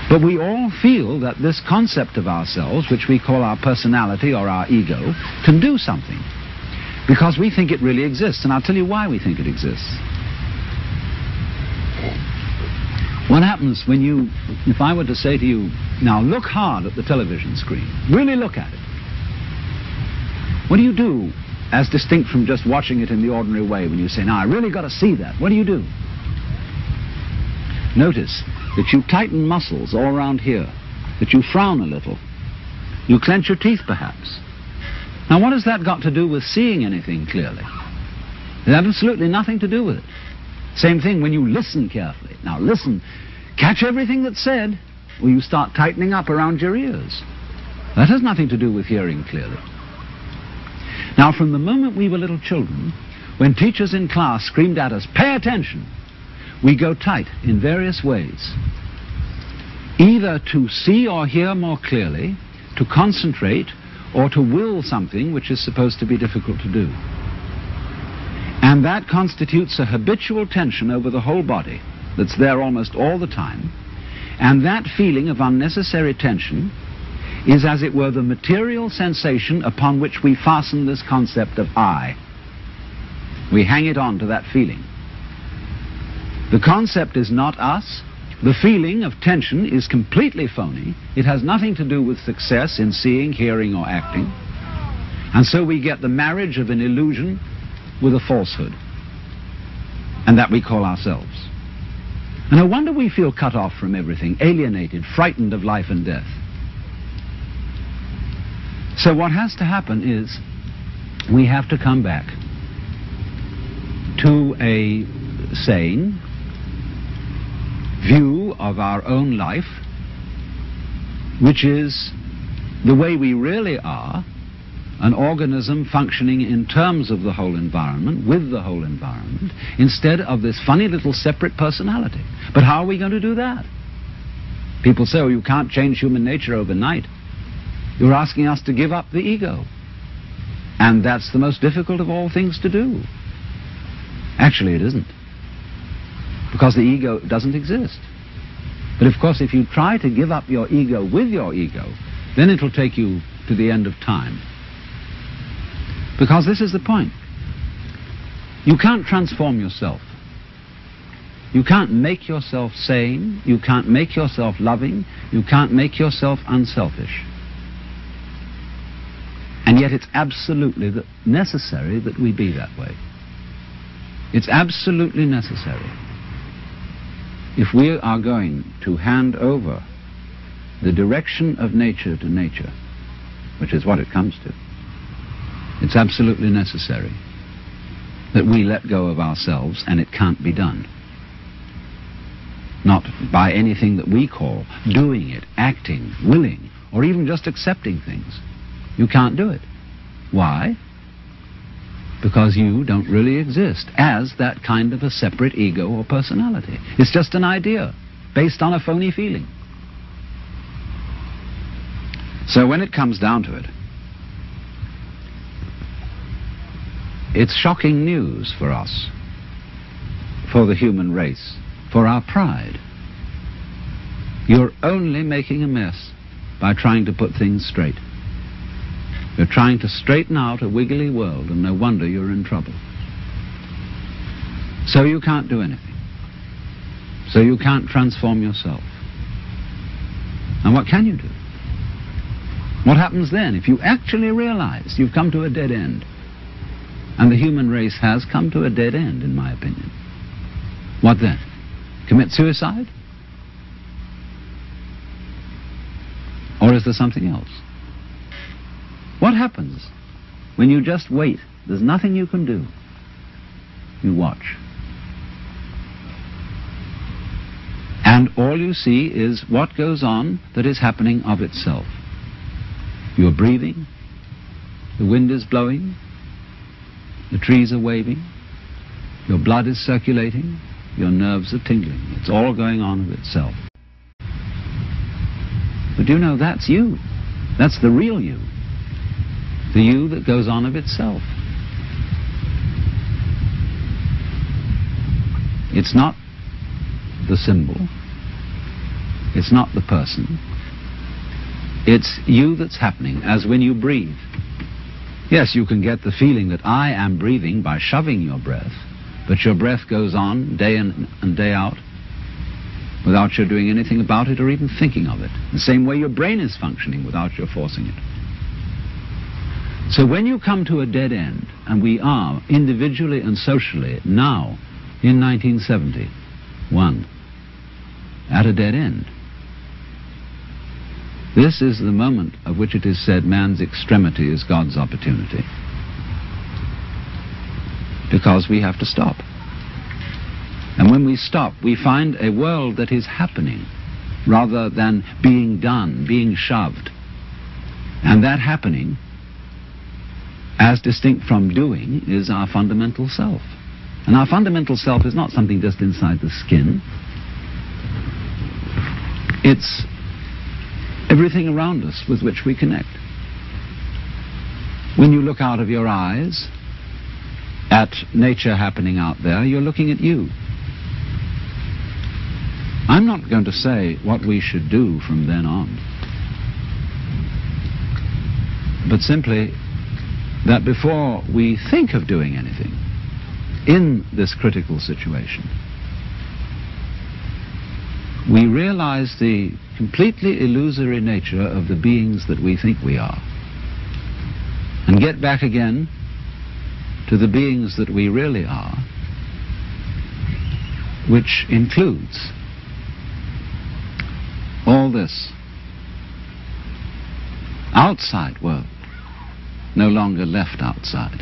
But we all feel that this concept of ourselves, which we call our personality or our ego, can do something. Because we think it really exists. And I'll tell you why we think it exists. What happens when you, if I were to say to you, now look hard at the television screen, really look at it. What do you do as distinct from just watching it in the ordinary way when you say, now I really got to see that? What do you do? Notice that you tighten muscles all around here, that you frown a little, you clench your teeth perhaps. Now what has that got to do with seeing anything clearly? It has absolutely nothing to do with it. Same thing when you listen carefully. Now listen, catch everything that's said, or you start tightening up around your ears. That has nothing to do with hearing clearly. Now from the moment we were little children, when teachers in class screamed at us, pay attention, we go tight in various ways. Either to see or hear more clearly, to concentrate, or to will something which is supposed to be difficult to do. And that constitutes a habitual tension over the whole body that's there almost all the time. And that feeling of unnecessary tension is, as it were, the material sensation upon which we fasten this concept of I. We hang it on to that feeling. The concept is not us. The feeling of tension is completely phony. It has nothing to do with success in seeing, hearing, or acting. And so we get the marriage of an illusion with a falsehood. And that we call ourselves. And no wonder we feel cut off from everything, alienated, frightened of life and death. So what has to happen is we have to come back to a sane view of our own life, which is the way we really are, an organism functioning in terms of the whole environment, with the whole environment, instead of this funny little separate personality. But how are we going to do that? People say, oh, you can't change human nature overnight. You're asking us to give up the ego. And that's the most difficult of all things to do. Actually, it isn't. Because the ego doesn't exist. But of course, if you try to give up your ego with your ego, then it'll take you to the end of time. Because this is the point. You can't transform yourself. You can't make yourself sane. You can't make yourself loving. You can't make yourself unselfish. And yet it's absolutely necessary that we be that way. It's absolutely necessary. If we are going to hand over the direction of nature to nature, which is what it comes to, it's absolutely necessary that we let go of ourselves, and it can't be done. Not by anything that we call doing it, acting, willing, or even just accepting things. You can't do it. Why? Because you don't really exist as that kind of a separate ego or personality. It's just an idea based on a phony feeling. So when it comes down to it, it's shocking news for us, for the human race, for our pride. You're only making a mess by trying to put things straight. You're trying to straighten out a wiggly world, and no wonder you're in trouble. So you can't do anything. So you can't transform yourself. And what can you do? What happens then if you actually realize you've come to a dead end? And the human race has come to a dead end, in my opinion. What then? Commit suicide? Or is there something else? What happens when you just wait? There's nothing you can do. You watch. And all you see is what goes on that is happening of itself. You're breathing, the wind is blowing, the trees are waving, your blood is circulating, your nerves are tingling. It's all going on of itself. But you know, that's you. That's the real you. The you that goes on of itself. It's not the symbol. It's not the person. It's you that's happening, as when you breathe. Yes, you can get the feeling that I am breathing by shoving your breath, but your breath goes on day in and day out without your doing anything about it or even thinking of it. The same way your brain is functioning without your forcing it. So when you come to a dead end, and we are individually and socially now in 1971 at a dead end, this is the moment of which it is said man's extremity is God's opportunity. Because we have to stop. And when we stop, we find a world that is happening rather than being done, being shoved. And that happening, as distinct from doing, is our fundamental self. And our fundamental self is not something just inside the skin. It's everything around us with which we connect. When you look out of your eyes at nature happening out there, you're looking at you. I'm not going to say what we should do from then on, but simply that before we think of doing anything in this critical situation, we realize the completely illusory nature of the beings that we think we are, and get back again to the beings that we really are, which includes all this outside world, no longer left outside.